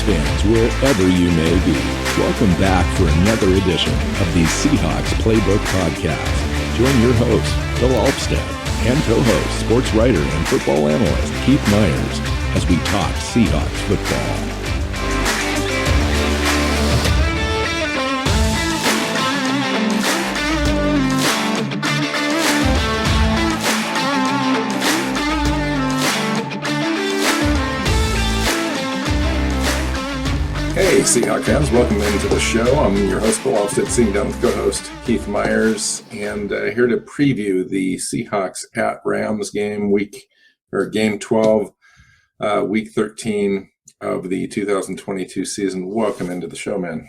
fans, wherever you may be, welcome back for another edition of the Seahawks Playbook podcast. Join your host, Phil Alvstad, and co-host, sports writer and football analyst Keith Myers, as we talk Seahawks football. Hey, Seahawk fans, welcome into the show. I'm your host, Phil Alvstad, sitting down with co-host Keith Myers, and here to preview the Seahawks at Rams game, game 12, week 13 of the 2022 season. Welcome into the show, man.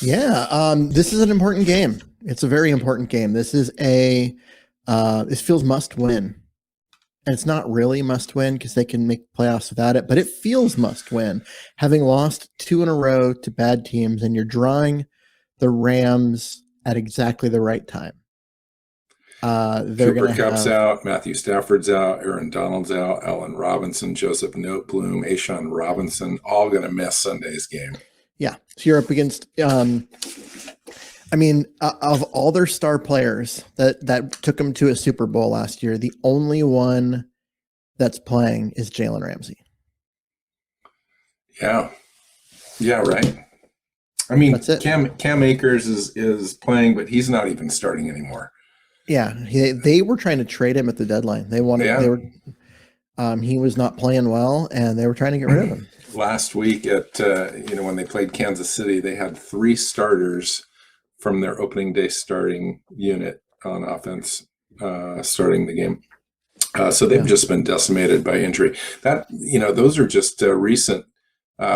Yeah, this is an important game. It's a very important game. This is this feels must win. And it's not really must win because they can make playoffs without it, but it feels must win. Having lost 2 in a row to bad teams, and you're drawing the Rams at exactly the right time. Cooper Kupp's out, Matthew Stafford's out, Aaron Donald's out, Allen Robinson, Joseph Noteboom, A'Shawn Robinson, all going to miss Sunday's game. Yeah, so you're up against. Of all their star players that took them to a Super Bowl last year, the only one that's playing is Jalen Ramsey. Yeah, right. I mean, Cam Akers is playing, but he's not even starting anymore. Yeah, they were trying to trade him at the deadline. They wanted. Yeah. He was not playing well, and they were trying to get rid of him. Last week at when they played Kansas City, they had 3 starters from their opening day starting unit on offense, starting the game. So they've just been decimated by injury. That, those are just recent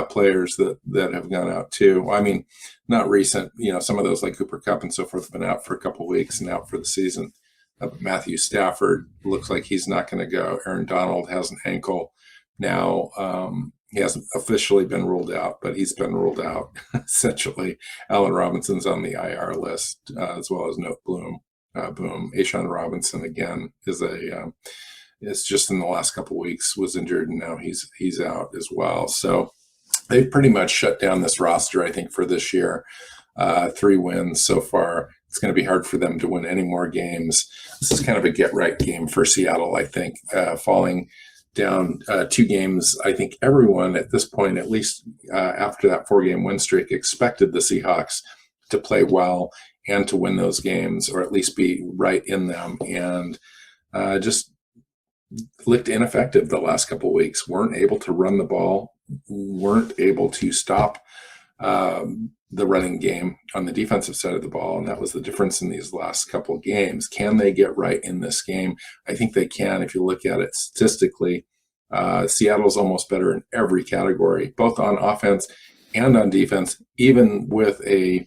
players that have gone out too. I mean, not recent, some of those like Cooper Kupp and so forth have been out for a couple of weeks and out for the season. Matthew Stafford looks like he's not going to go. Aaron Donald has an ankle now. He hasn't officially been ruled out, but he's been ruled out essentially. Allen Robinson's on the IR list, as well as Noteboom. A'Shawn Robinson again is just in the last couple of weeks was injured, and now he's out as well. So they've pretty much shut down this roster, I think, for this year. 3 wins so far. It's going to be hard for them to win any more games. This is kind of a get-right game for Seattle, I think, falling down 2 games. I think everyone at this point, at least after that 4-game win streak, expected the Seahawks to play well and to win those games, or at least be right in them, and just looked ineffective the last couple of weeks. Weren't able to run the ball, weren't able to stop the running game on the defensive side of the ball, and that was the difference in these last couple of games. Can they get right in this game? I think they can. If you look at it statistically, Seattle's almost better in every category, both on offense and on defense, even with a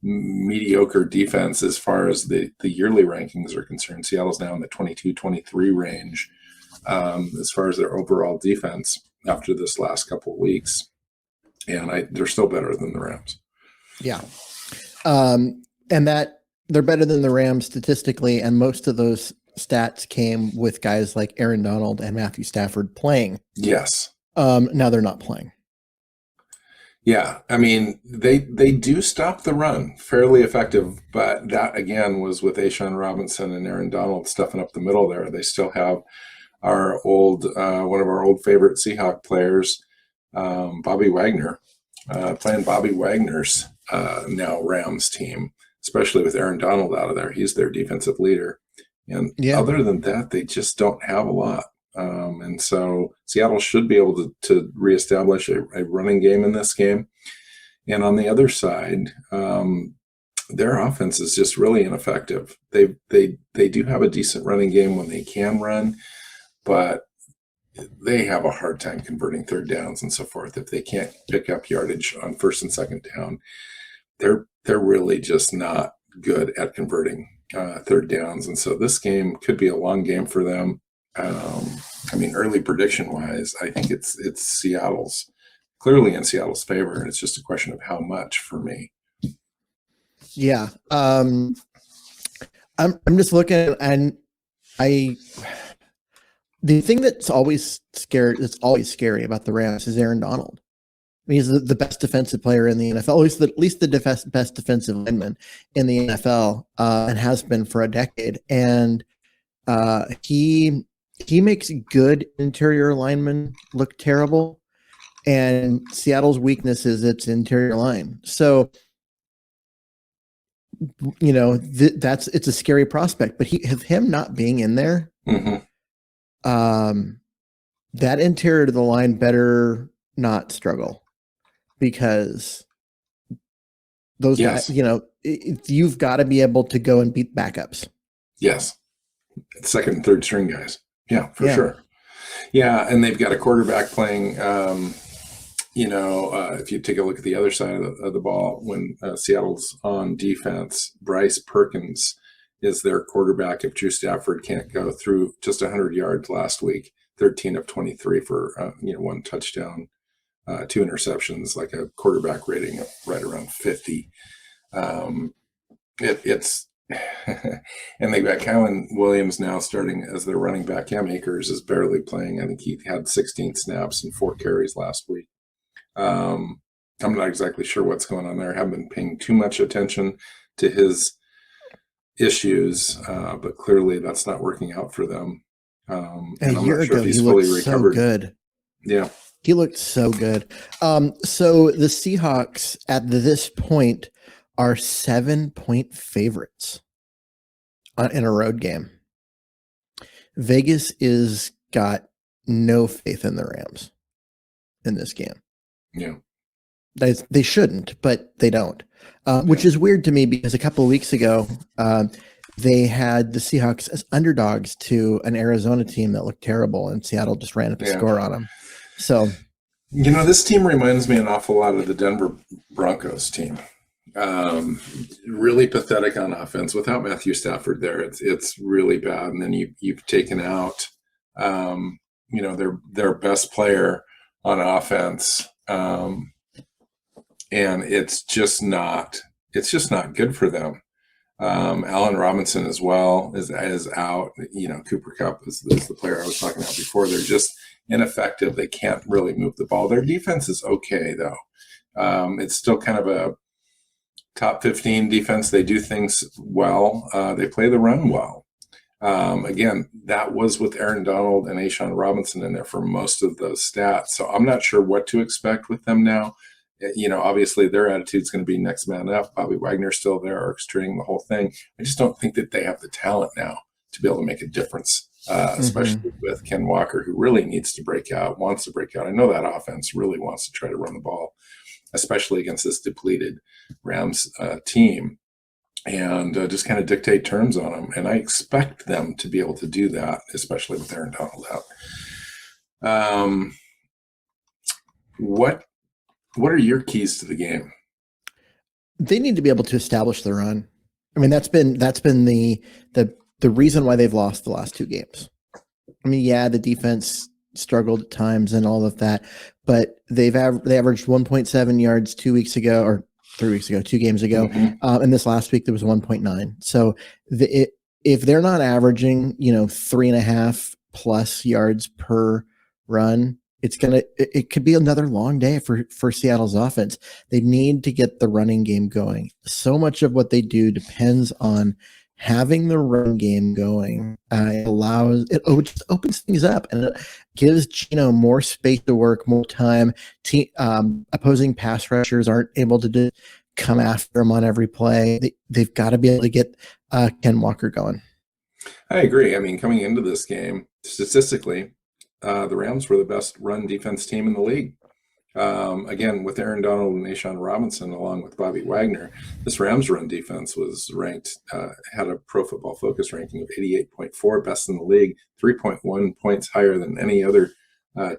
mediocre defense as far as the yearly rankings are concerned. Seattle's now in the 22-23 range as far as their overall defense after this last couple of weeks. And they're still better than the Rams. Yeah. And that they're better than the Rams statistically. And most of those stats came with guys like Aaron Donald and Matthew Stafford playing. Yes. Now they're not playing. Yeah. I mean, they do stop the run fairly effective, but that again was with A'Shawn Robinson and Aaron Donald stuffing up the middle there. They still have our one of our old favorite Seahawk players, Bobby Wagner, playing Bobby Wagner's now Rams team, especially with Aaron Donald out of there. He's their defensive leader. And other than that, they just don't have a lot. And so Seattle should be able to reestablish a running game in this game. And on the other side, their offense is just really ineffective. They do have a decent running game when they can run, but they have a hard time converting third downs and so forth. If they can't pick up yardage on first and second down, they're really just not good at converting third downs. And so this game could be a long game for them. Early prediction wise, I think it's clearly in Seattle's favor. And it's just a question of how much for me. Yeah. I'm just looking, and the thing that's always scary about the Rams is Aaron Donald. mean, he's the best defensive player in the NFL, at least the best defensive lineman in the NFL, and has been for a decade. And he makes good interior linemen look terrible. And Seattle's weakness is its interior line. So, you know, it's a scary prospect. But him not being in there, that interior to the line better not struggle, because those guys, you know, you've got to be able to go and beat backups. Yes. Second and third string guys. Yeah, for sure. Yeah, and they've got a quarterback playing, if you take a look at the other side of the ball, when Seattle's on defense, Bryce Perkins is their quarterback. If Drew Stafford can't go through just 100 yards last week, 13 of 23 for, 1 touchdown, 2 interceptions, like a quarterback rating of right around 50. It's and they've got Kylan Williams now starting as their running back. Cam Akers is barely playing. I think he had 16 snaps and 4 carries last week. I'm not exactly sure what's going on there. I haven't been paying too much attention to his issues, but clearly that's not working out for them. And a year ago, he looked so good. Yeah. He looked so good. So the Seahawks at this point are 7-point favorites in a road game. Vegas is got no faith in the Rams in this game. Yeah. They shouldn't, but they don't, which is weird to me, because a couple of weeks ago, they had the Seahawks as underdogs to an Arizona team that looked terrible, and Seattle just ran up the score on them. So, this team reminds me an awful lot of the Denver Broncos team. Really pathetic on offense without Matthew Stafford there. It's really bad. And then you've taken out, their best player on offense. And it's just not good for them. Allen Robinson as well is out. Cooper Kupp is the player I was talking about before. They're just ineffective. They can't really move the ball. Their defense is okay though. It's still kind of a top 15 defense. They do things well. They play the run well. Again, that was with Aaron Donald and Ashawn Robinson in there for most of those stats. So I'm not sure what to expect with them now. Obviously their attitude is going to be next man up. Bobby Wagner's still there, orchestrating the whole thing. I just don't think that they have the talent now to be able to make a difference, especially with Ken Walker, who really needs to break out, wants to break out. I know that offense really wants to try to run the ball, especially against this depleted Rams team, and just kind of dictate terms on them. And I expect them to be able to do that, especially with Aaron Donald out. What are your keys to the game? They need to be able to establish the run. I mean, that's been the reason why they've lost the last 2 games. I mean, the defense struggled at times and all of that, but they averaged 1.7 yards 2 weeks ago, or 3 weeks ago, 2 games ago. And this last week there was 1.9. So if they're not averaging, 3.5 plus yards per run, it could be another long day for Seattle's offense. They need to get the running game going. So much of what they do depends on having the run game going. It just opens things up, and it gives Gino more space to work, more time. Opposing pass rushers aren't able to come after him on every play. They've got to be able to get Ken Walker going. I agree. I mean, coming into this game, statistically, the Rams were the best run defense team in the league. Again, with Aaron Donald and Ashawn Robinson, along with Bobby Wagner, this Rams run defense was ranked, had a Pro Football Focus ranking of 88.4, best in the league, 3.1 points higher than any other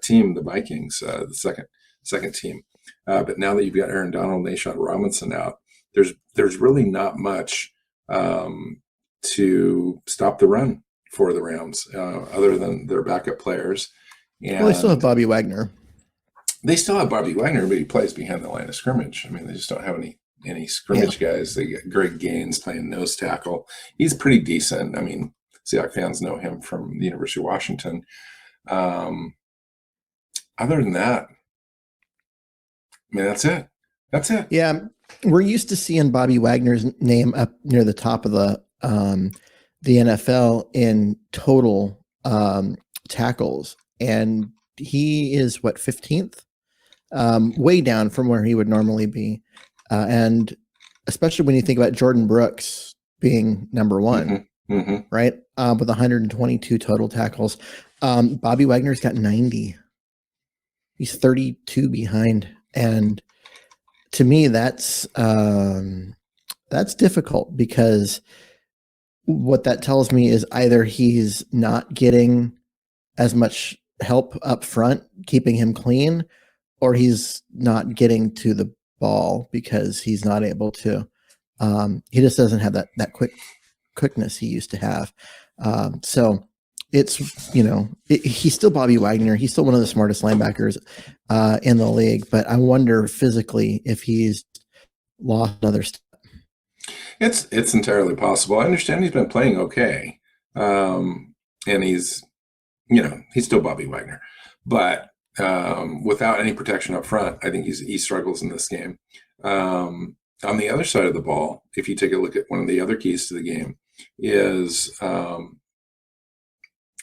team, the Vikings, the second team. But now that you've got Aaron Donald and Ashawn Robinson out, there's really not much to stop the run for the Rams, other than their backup players. And they still have Bobby Wagner. They still have Bobby Wagner, but he plays behind the line of scrimmage. I mean, they just don't have any scrimmage guys. They get Greg Gaines playing nose tackle. He's pretty decent. I mean, Seahawks fans know him from the University of Washington. Other than that, mean, that's it. That's it. Yeah, we're used to seeing Bobby Wagner's name up near the top of the NFL in total tackles, and he is what 15th, way down from where he would normally be, and especially when you think about Jordan Brooks being number one, right, with 122 total tackles. Bobby Wagner's got 90. He's 32 behind, and to me, that's difficult, because what that tells me is either he's not getting as much help up front, keeping him clean, or he's not getting to the ball because he's not able to. He just doesn't have that quickness he used to have. So it's, he's still Bobby Wagner. He's still one of the smartest linebackers in the league, but I wonder physically if he's lost another step. It's entirely possible. I understand he's been playing okay, and he's still Bobby Wagner, but without any protection up front, I think he struggles in this game. On the other side of the ball, if you take a look at one of the other keys to the game, is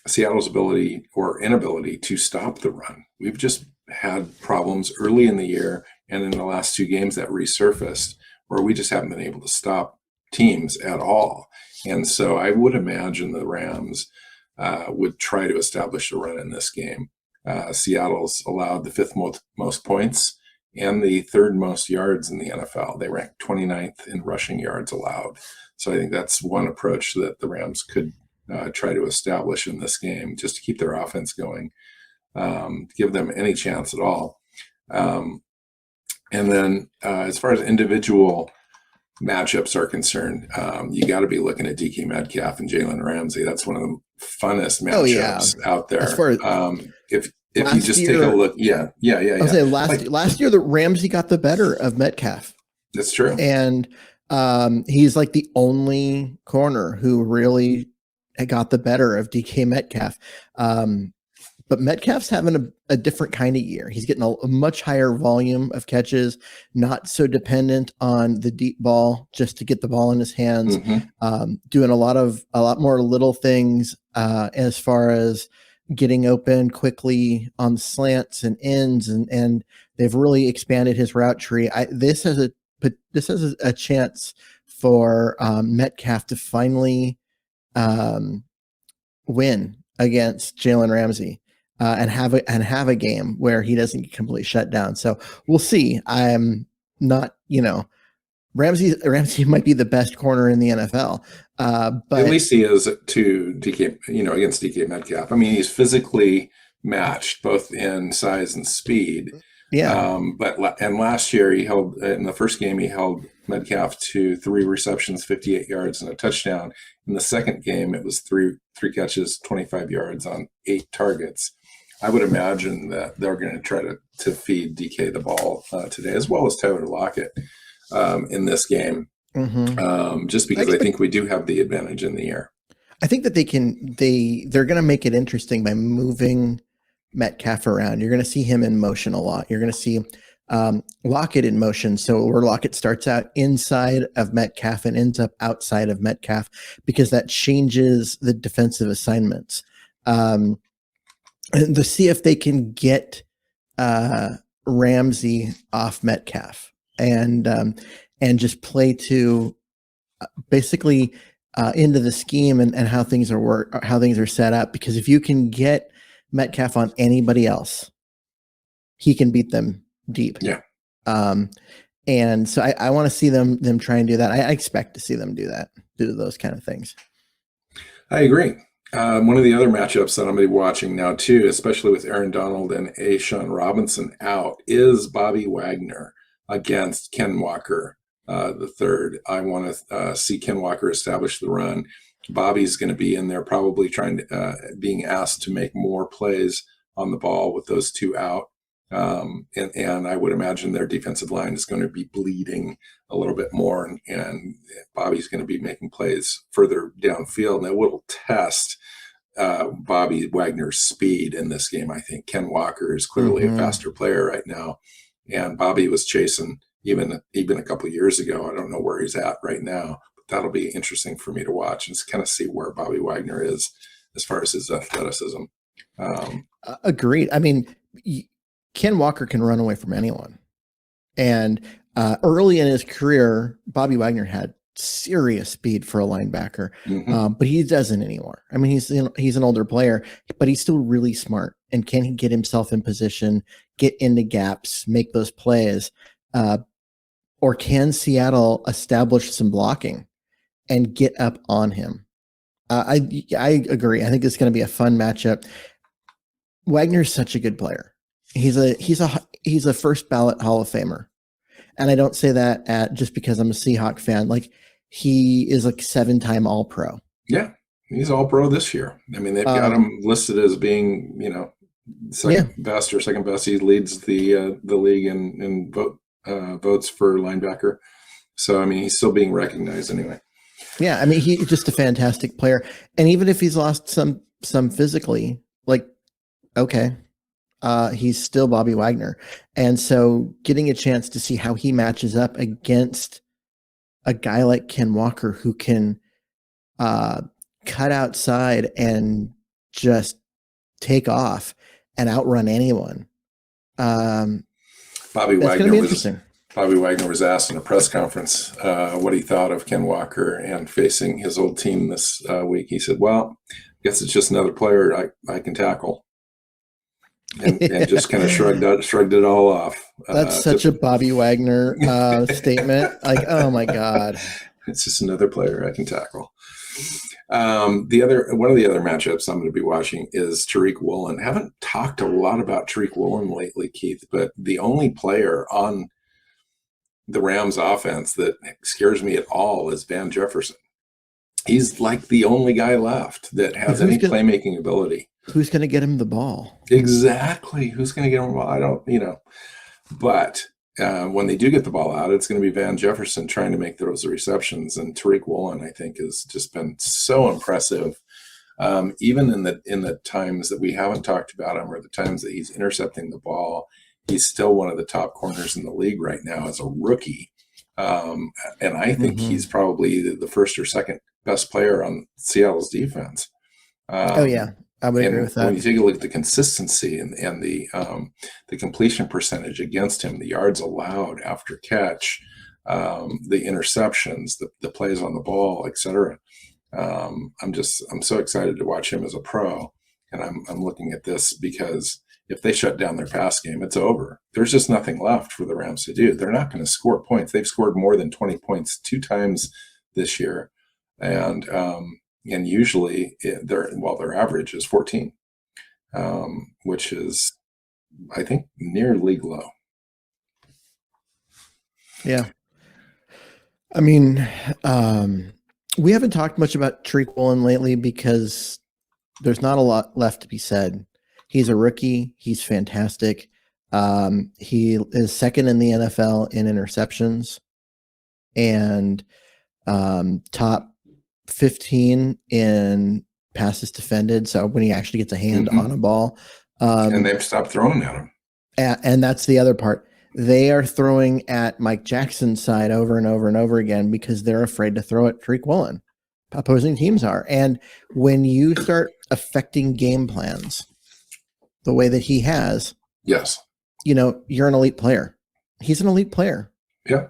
Seattle's ability or inability to stop the run. We've just had problems early in the year and in the last two games that resurfaced where we just haven't been able to stop teams at all. And so I would imagine the Rams would try to establish a run in this game. Seattle's allowed the fifth most points and the third most yards in the NFL. They rank 29th in rushing yards allowed. So I think that's one approach that the Rams could try to establish in this game, just to keep their offense going, give them any chance at all. And then as far as individual matchups are concerned, you got to be looking at DK Metcalf and Jalen Ramsey. That's one of the funnest matchups out there. As far as if you just take a look, yeah. I'll say last year, the Ramsey got the better of Metcalf. That's true. And he's like the only corner who really got the better of DK Metcalf. But Metcalf's having a different kind of year. He's getting a much higher volume of catches, not so dependent on the deep ball just to get the ball in his hands, doing a lot more little things as far as getting open quickly on slants and ends, and they've really expanded his route tree. This has a chance for Metcalf to finally win against Jalen Ramsey. And have a game where he doesn't get completely shut down. So we'll see. I'm not, Ramsey might be the best corner in the NFL, but at least he is to DK, against DK Metcalf. I mean, he's physically matched both in size and speed. Yeah. But last year in the first game, he held Metcalf to 3 receptions, 58 yards and a touchdown. In the second game, it was three catches, 25 yards on 8 targets. I would imagine that they're going to try to feed DK the ball today, as well as Tyler Lockett in this game, just because I think we do have the advantage in the air. I think that they're going to make it interesting by moving Metcalf around. You're going to see him in motion a lot. You're going to see Lockett in motion. So where Lockett starts out inside of Metcalf and ends up outside of Metcalf, because that changes the defensive assignments. And to see if they can get Ramsey off Metcalf and just play to basically into the scheme and how things are set up. Because if you can get Metcalf on anybody else, he can beat them deep. Yeah. And so I want to see them try and do that. I expect to see them do those kind of things. I agree. One of the other matchups that I'm going to be watching now too, especially with Aaron Donald and A'Shawn Robinson out, is Bobby Wagner against Ken Walker the third. I want to see Ken Walker establish the run. Bobby's going to be in there probably being asked to make more plays on the ball with those two out. And I would imagine their defensive line is going to be bleeding a little bit more, and Bobby's going to be making plays further downfield, and that will test Bobby Wagner's speed in this game. I think Ken Walker is clearly a faster player right now, And Bobby was chasing even a couple of years ago. I don't know where he's at right now, but that'll be interesting for me to watch and kind of see where Bobby Wagner is as far as his athleticism. Agreed. I mean, Ken Walker can run away from anyone. And early in his career, Bobby Wagner had serious speed for a linebacker, but he doesn't anymore. I mean, he's an older player, but he's still really smart. And can he get himself in position, get into gaps, make those plays? Or can Seattle establish some blocking and get up on him? I agree. I think it's going to be a fun matchup. Wagner's such a good player. He's a first ballot Hall of Famer. And I don't say that just because I'm a Seahawks fan. Like, he is like 7-time All-Pro. Yeah, he's All-Pro this year. I mean, they've got him listed as being, second best. He leads the league in votes for linebacker. So, I mean, he's still being recognized anyway. Yeah, I mean, he's just a fantastic player. And even if he's lost some physically, like, okay, he's still Bobby Wagner. And so getting a chance to see how he matches up against a guy like Ken Walker, who can cut outside and just take off and outrun anyone. Bobby Wagner was asked in a press conference what he thought of Ken Walker and facing his old team this week. He said, well, I guess it's just another player I can tackle. And just kind of shrugged it all off. That's such a Bobby Wagner statement. Like, oh my God. It's just another player I can tackle. One of the other matchups I'm going to be watching is Tariq Woolen. Haven't talked a lot about Tariq Woolen lately, Keith, but the only player on the Rams offense that scares me at all is Van Jefferson. He's like the only guy left that has any playmaking ability. Who's going to get him the ball? Exactly. Who's going to get him the ball? I don't, but when they do get the ball out, it's going to be Van Jefferson trying to make those receptions. And Tariq Woolen, I think, has just been so impressive. Even in the times that we haven't talked about him, or the times that he's intercepting the ball, he's still one of the top corners in the league right now as a rookie. And I think he's probably the first or second best player on Seattle's defense. Oh yeah, I would agree with that. When you take a look at the consistency and the completion percentage against him, the yards allowed after catch, the interceptions, the plays on the ball, etc. I'm so excited to watch him as a pro, and I'm looking at this because if they shut down their pass game, it's over. There's just nothing left for the Rams to do. They're not going to score points. They've scored more than 20 points 2 times this year, and usually their average is 14, which is, I think, near league low. Yeah. I mean, we haven't talked much about Tariq Woolen lately because there's not a lot left to be said. He's a rookie. He's fantastic. He is second in the NFL in interceptions and top 15 in passes defended. So when he actually gets a hand on a ball. And they've stopped throwing at him. And that's the other part. They are throwing at Mike Jackson's side over and over and over again because they're afraid to throw at Tariq Woolen. Opposing teams are. And when you start affecting game plans the way that he has, yes, you're an elite player. He's an elite player. Yeah.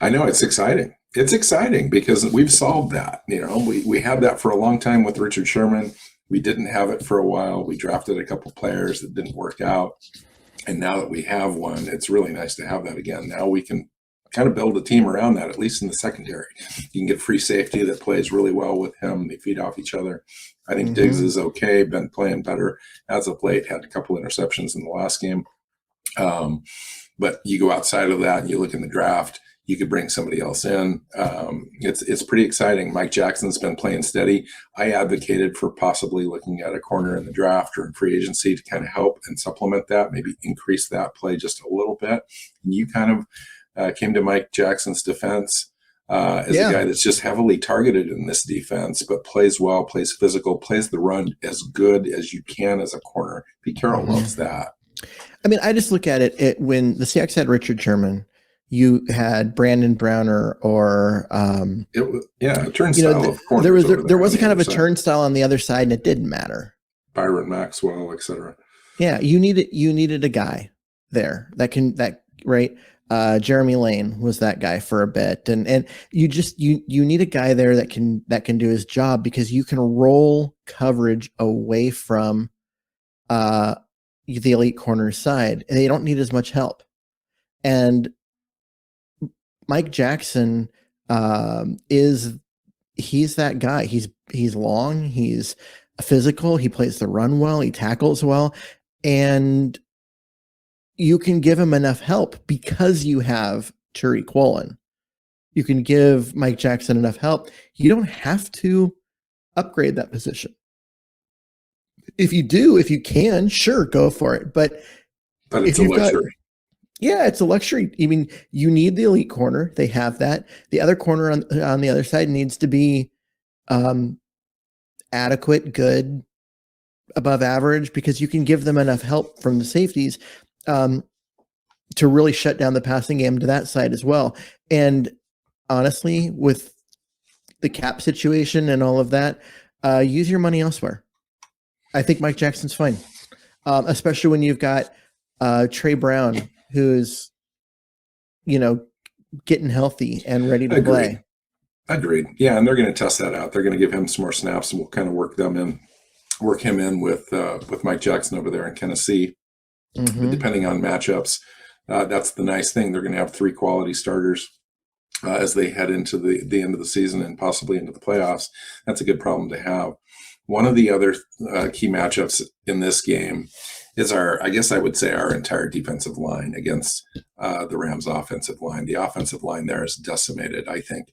I know, it's exciting. It's exciting because we've solved that. We had that for a long time with Richard Sherman. We didn't have it for a while. We drafted a couple players that didn't work out. And now that we have one, it's really nice to have that again. Now we can kind of build a team around that, at least in the secondary. You can get free safety that plays really well with him. They feed off each other. I think Diggs is okay, been playing better as of late, had a couple interceptions in the last game. But you go outside of that and you look in the draft, you could bring somebody else in. It's pretty exciting. Mike Jackson's been playing steady. I advocated for possibly looking at a corner in the draft or in free agency to kind of help and supplement that, maybe increase that play just a little bit. And you kind of came to Mike Jackson's defense as a guy that's just heavily targeted in this defense, but plays well, plays physical, plays the run as good as you can as a corner. Pete Carroll loves that. I mean, I just look at it when the Seahawks had Richard Sherman, you had Brandon Browner or a turnstile of corners. There was a kind of a turnstile on the other side, and it didn't matter. Byron Maxwell, etc. Yeah, you needed a guy there right. Jeremy Lane was that guy for a bit, and you need a guy there that can do his job, because you can roll coverage away from the elite corner side, and they don't need as much help. And Mike Jackson he's that guy. He's long, he's physical, he plays the run well, he tackles well, and you can give him enough help because you have Turi Quollen. You can give Mike Jackson enough help. You don't have to upgrade that position. If you can, sure, go for it. But it's a luxury. It's a luxury. I mean, you need the elite corner. They have that. The other corner on the other side needs to be adequate, good, above average, because you can give them enough help from the safeties to really shut down the passing game to that side as well. And honestly, with the cap situation and all of that, use your money elsewhere. I think Mike Jackson's fine, especially when you've got Trey Brown, who's, getting healthy and ready to play. Agreed. Yeah, and they're going to test that out. They're going to give him some more snaps, and we'll kind of work him in with Mike Jackson over there in Tennessee. Mm-hmm. But depending on matchups, that's the nice thing. They're going to have 3 quality starters as they head into the end of the season and possibly into the playoffs. That's a good problem to have. One of the other key matchups in this game is our entire defensive line against the Rams' offensive line. The offensive line there is decimated, I think,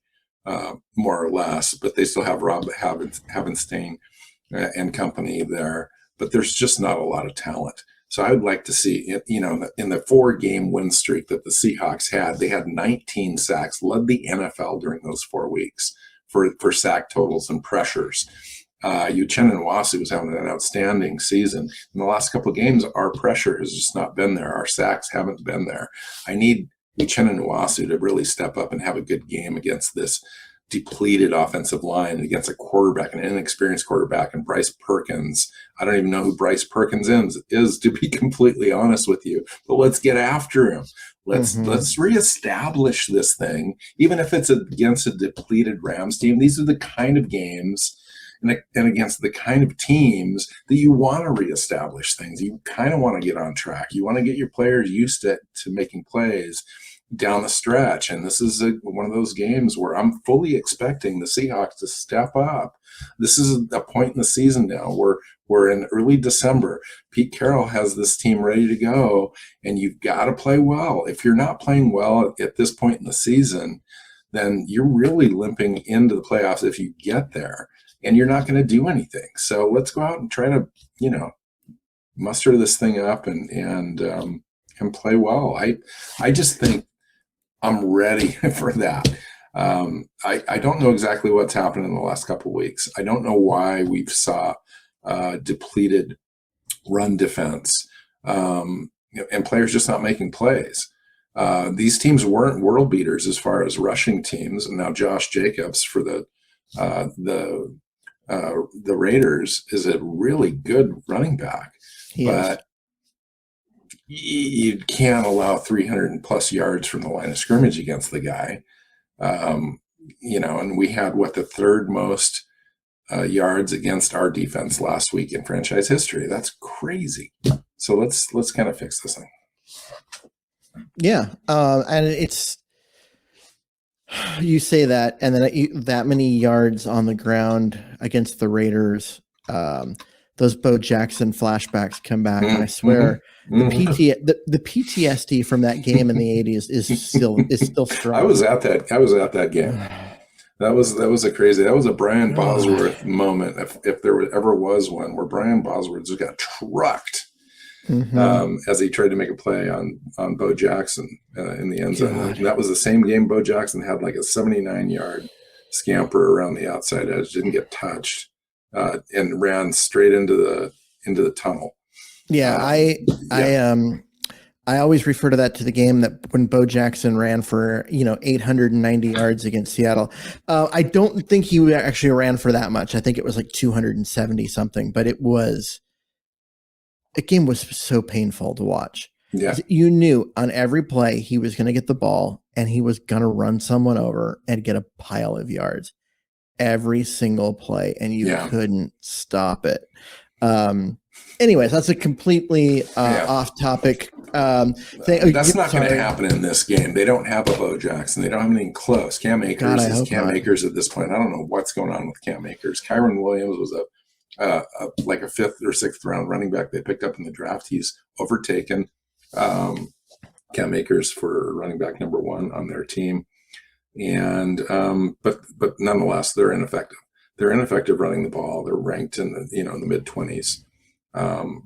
more or less, but they still have Rob Havenstein and company there, but there's just not a lot of talent. So I would like to see, in the 4-game win streak that the Seahawks had, they had 19 sacks, led the NFL during those 4 weeks for sack totals and pressures. Uchenna Nwasu was having an outstanding season. In the last couple of games, our pressure has just not been there. Our sacks haven't been there. I need Uchenna Nwasu to really step up and have a good game against this depleted offensive line, against a quarterback, an inexperienced quarterback, and Bryce Perkins. I don't even know who Bryce Perkins is, to be completely honest with you. But let's get after him. Let's reestablish this thing, even if it's against a depleted Rams team. These are the kind of games and against the kind of teams that you want to reestablish things. You kind of want to get on track. You want to get your players used to making plays down the stretch. And this is one of those games where I'm fully expecting the Seahawks to step up. This is a point in the season now where we're in early December. Pete Carroll has this team ready to go, and you've got to play well. If you're not playing well at this point in the season, then you're really limping into the playoffs if you get there, and you're not going to do anything. So let's go out and try to, muster this thing up and play well. I just think I'm ready for that. I don't know exactly what's happened in the last couple of weeks. I don't know why we've saw depleted run defense and players just not making plays. These teams weren't world beaters as far as rushing teams, and now Josh Jacobs for the Raiders is a really good running back, but you can't allow 300 plus yards from the line of scrimmage against the guy. And we had the third most yards against our defense last week in franchise history. That's crazy. So let's kind of fix this thing. Yeah. And it's, you say that, and then that many yards on the ground against the Raiders, those Bo Jackson flashbacks come back, and I swear the PTSD from that game in the 80s is still strong. I was at that game. That was a Brian Bosworth moment, if there ever was one, where Brian Bosworth just got trucked as he tried to make a play on Bo Jackson in the end zone. And that was the same game Bo Jackson had like a 79-yard scamper around the outside edge, didn't get touched, and ran straight into the tunnel. Yeah, I always refer to that to the game that when Bo Jackson ran for 890 yards against Seattle. I don't think he actually ran for that much. I think it was like 270 something, but the game was so painful to watch. Yeah. You knew on every play he was going to get the ball and he was going to run someone over and get a pile of yards every single play, and you couldn't stop it. Anyways, that's a completely off topic thing. That's not going to happen in this game. They don't have a Bo Jackson. They don't have anything close. Cam Akers is Cam Akers at this point. I don't know what's going on with Cam Akers. Kyron Williams was like a 5th or 6th round running back they picked up in the draft. He's overtaken Cam Akers for running back number 1 on their team. And but nonetheless, they're ineffective. They're ineffective running the ball. They're ranked in the in the mid-20s.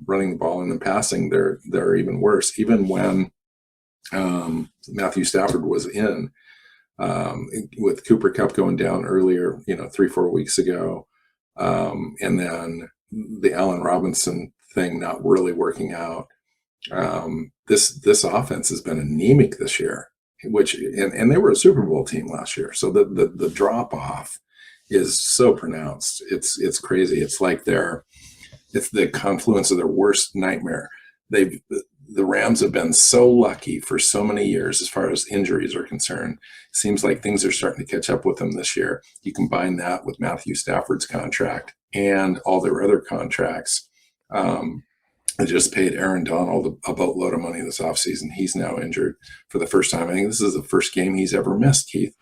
Running the ball, and then passing, they're even worse. Even when Matthew Stafford was in, with Cooper Kupp going down earlier, 3-4 weeks ago, and then the Allen Robinson thing not really working out. This offense has been anemic this year, and they were a Super Bowl team last year. So the drop off is so pronounced. It's crazy. It's like it's the confluence of their worst nightmare. The Rams have been so lucky for so many years as far as injuries are concerned. It seems like things are starting to catch up with them this year. You combine that with Matthew Stafford's contract and all their other contracts. I just paid Aaron Donald a boatload of money this offseason. He's now injured for the first time. I think this is the first game he's ever missed, Keith.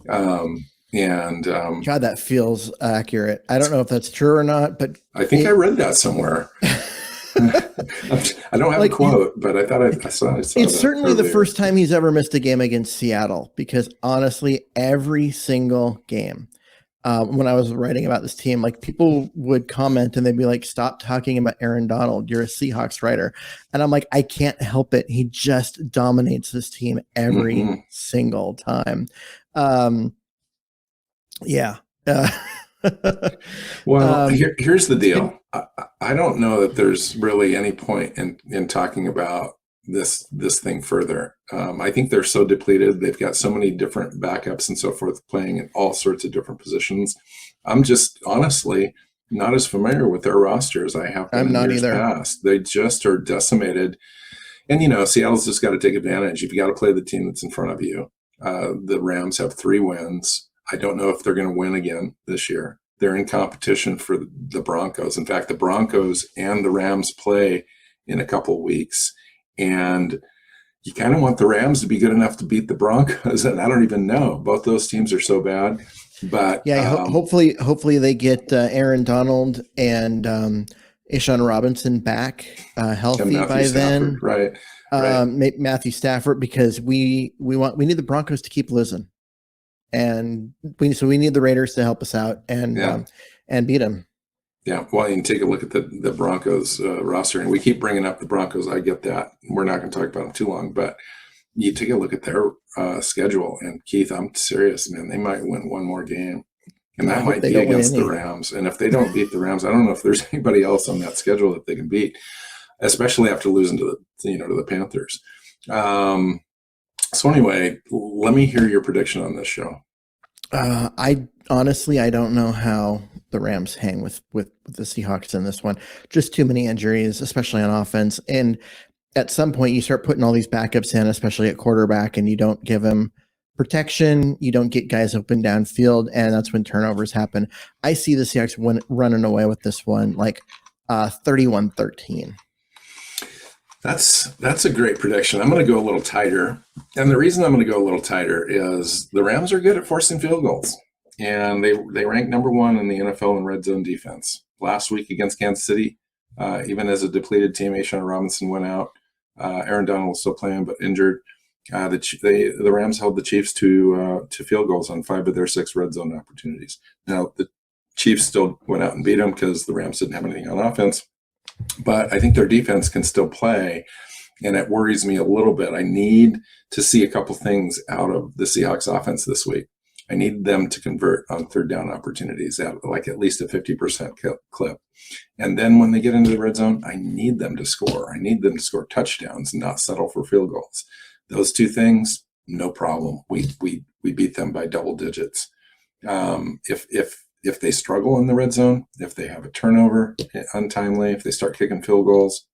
God, that feels accurate. I don't know if that's true or not, but I think I read that somewhere. I don't have a quote, but I thought I saw it's certainly earlier. The first time he's ever missed a game against Seattle, because honestly, every single game, when I was writing about this team, like people would comment and they'd be like, "Stop talking about Aaron Donald. You're a Seahawks writer." And I'm like, I can't help it. He just dominates this team every single time. Well, here's the deal. I don't know that there's really any point in talking about this thing further. I think they're so depleted. They've got so many different backups and so forth playing in all sorts of different positions. I'm just honestly not as familiar with their roster as I have been in years past. They just are decimated. And, Seattle's just got to take advantage. You've got to play the team that's in front of you. The Rams have 3 wins. I don't know if they're going to win again this year. They're in competition for the Broncos. In fact, the Broncos and the Rams play in a couple of weeks. And you kind of want the Rams to be good enough to beat the Broncos. And I don't even know. Both those teams are so bad. But hopefully they get Aaron Donald and Ashawn Robinson back healthy by then. Right. Matthew Stafford, because we need the Broncos to keep losing. And we need the Raiders to help us out and beat them. Yeah, well, you can take a look at the Broncos roster, and we keep bringing up the Broncos. I get that. We're not going to talk about them too long, but you take a look at their schedule, and Keith, I'm serious, man. They might win one more game, and that might be against the Rams. And if they don't beat the Rams, I don't know if there's anybody else on that schedule that they can beat, especially after losing to the Panthers. So anyway, let me hear your prediction on this show. I honestly don't know how the Rams hang with the Seahawks in this one. Just too many injuries, especially on offense. And at some point, you start putting all these backups in, especially at quarterback, and you don't give them protection. You don't get guys open downfield, and that's when turnovers happen. I see the Seahawks running away with this one, like 31-13. That's a great prediction. I'm going to go a little tighter. And the reason I'm going to go a little tighter is the Rams are good at forcing field goals. And they rank number 1 in the NFL in red zone defense. Last week against Kansas City, even as a depleted team, Ashawn Robinson went out. Aaron Donald was still playing, but injured. The Rams held the Chiefs to field goals on 5 of their 6 red zone opportunities. Now, the Chiefs still went out and beat them because the Rams didn't have anything on offense. But I think their defense can still play, and it worries me a little bit. I need to see a couple things out of the Seahawks offense this week. I need them to convert on third down opportunities at like at least a 50% clip. And then when they get into the red zone, I need them to score. I need them to score touchdowns and not settle for field goals. Those two things, no problem. We beat them by double digits. If they struggle in the red zone, if they have a turnover untimely, if they start kicking field goals,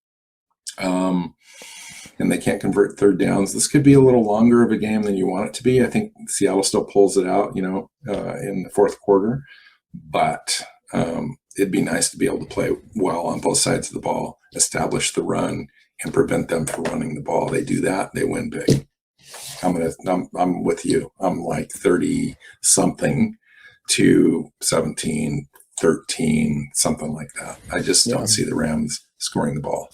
and they can't convert third downs, this could be a little longer of a game than you want it to be. I think Seattle still pulls it out, in the fourth quarter, but it'd be nice to be able to play well on both sides of the ball, establish the run, and prevent them from running the ball. They do that, they win big. I'm with you. I'm like 30 something to 17, 13, something like that. I just don't see the Rams scoring the ball.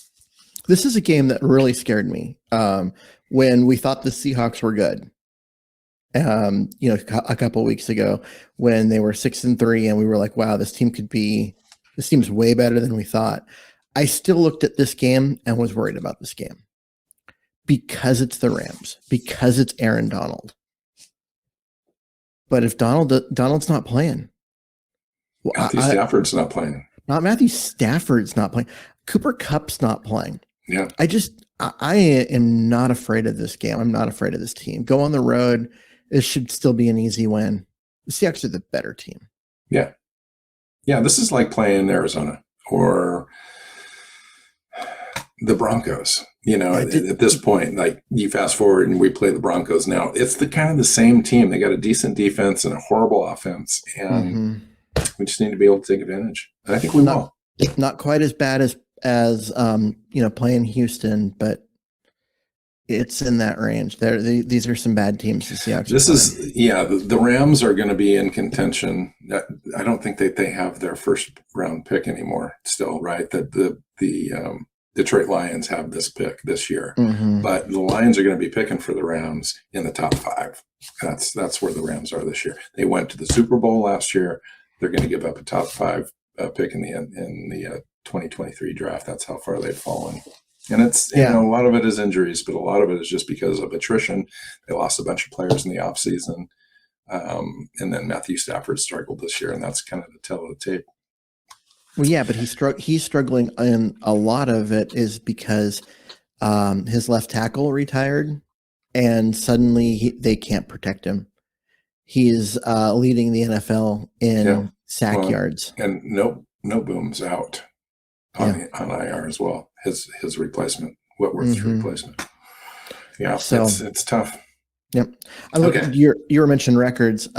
This is a game that really scared me when we thought the Seahawks were good. A couple of weeks ago when they were 6-3 and we were like, wow, this team's way better than we thought. I still looked at this game and was worried about this game because it's the Rams, because it's Aaron Donald. But if Donald's not playing, Matthew Stafford's not playing. Not Matthew Stafford's not playing. Cooper Kupp's not playing. Yeah. I am not afraid of this game. I'm not afraid of this team. Go on the road. It should still be an easy win. The Seahawks are the better team. Yeah. Yeah. This is like playing Arizona or the Broncos, at this point, like you fast forward and we play the Broncos now, it's the kind of the same team. They got a decent defense and a horrible offense. And we just need to be able to take advantage. And I think we will. Not quite as bad as playing Houston, but it's in that range. These are some bad teams. The Seahawks. The Rams are going to be in contention. I don't think that they have their first round pick anymore. Still, right? That the Detroit Lions have this pick this year, but the Lions are going to be picking for the Rams in the top 5. That's where the Rams are this year. They went to the Super Bowl last year. They're going to give up a top 5 pick in the 2023 draft. That's how far they've fallen. And it's, a lot of it is injuries, but a lot of it is just because of attrition. They lost a bunch of players in the offseason. And then Matthew Stafford struggled this year, and that's kind of the tale of the tape. Well, yeah, but he's struggling, and a lot of it is because his left tackle retired, and suddenly they can't protect him. He's leading the NFL in sack yards. And no Boom's out on IR as well. His replacement, Whitworth's replacement. Yeah, so it's tough. Yep. I look at you were mentioning records.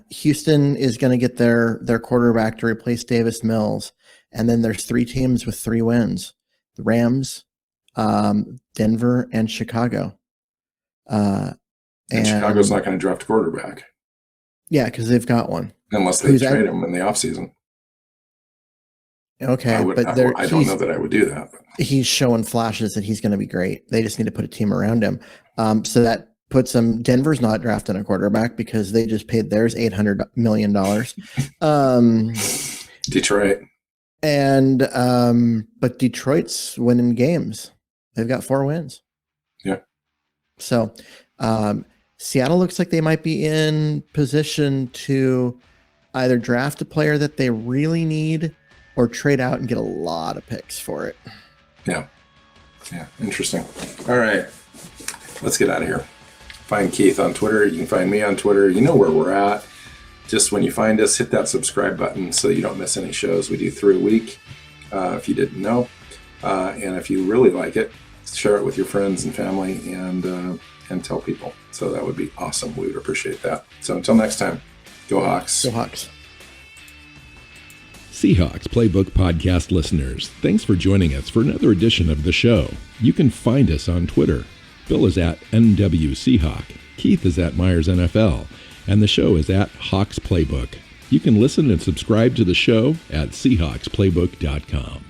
Houston is going to get their quarterback to replace Davis Mills, and then there's 3 teams with 3 wins: the Rams, Denver, and Chicago. And Chicago's not going to draft a quarterback. Yeah, because they've got one. Unless they trade him in the offseason. Okay, I don't know that I would do that. But. He's showing flashes that he's going to be great. They just need to put a team around him. So that puts them. Denver's not drafting a quarterback because they just paid theirs $800 million. Detroit. And but Detroit's winning games. They've got 4 wins. Yeah. So Seattle looks like they might be in position to either draft a player that they really need or trade out and get a lot of picks for it. Yeah. Interesting. All right. Let's get out of here. Find Keith on Twitter. You can find me on Twitter. You know where we're at. Just when you find us, hit that subscribe button so you don't miss any shows. We do 3 a week, if you didn't know. And if you really like it, share it with your friends and family and tell people. So that would be awesome. We would appreciate that. So until next time, go Hawks. Go Hawks. Seahawks Playbook podcast listeners, thanks for joining us for another edition of the show. You can find us on Twitter. Bill is at NWSeahawk, Keith is at Myers NFL, and the show is at Hawks Playbook. You can listen and subscribe to the show at SeahawksPlaybook.com.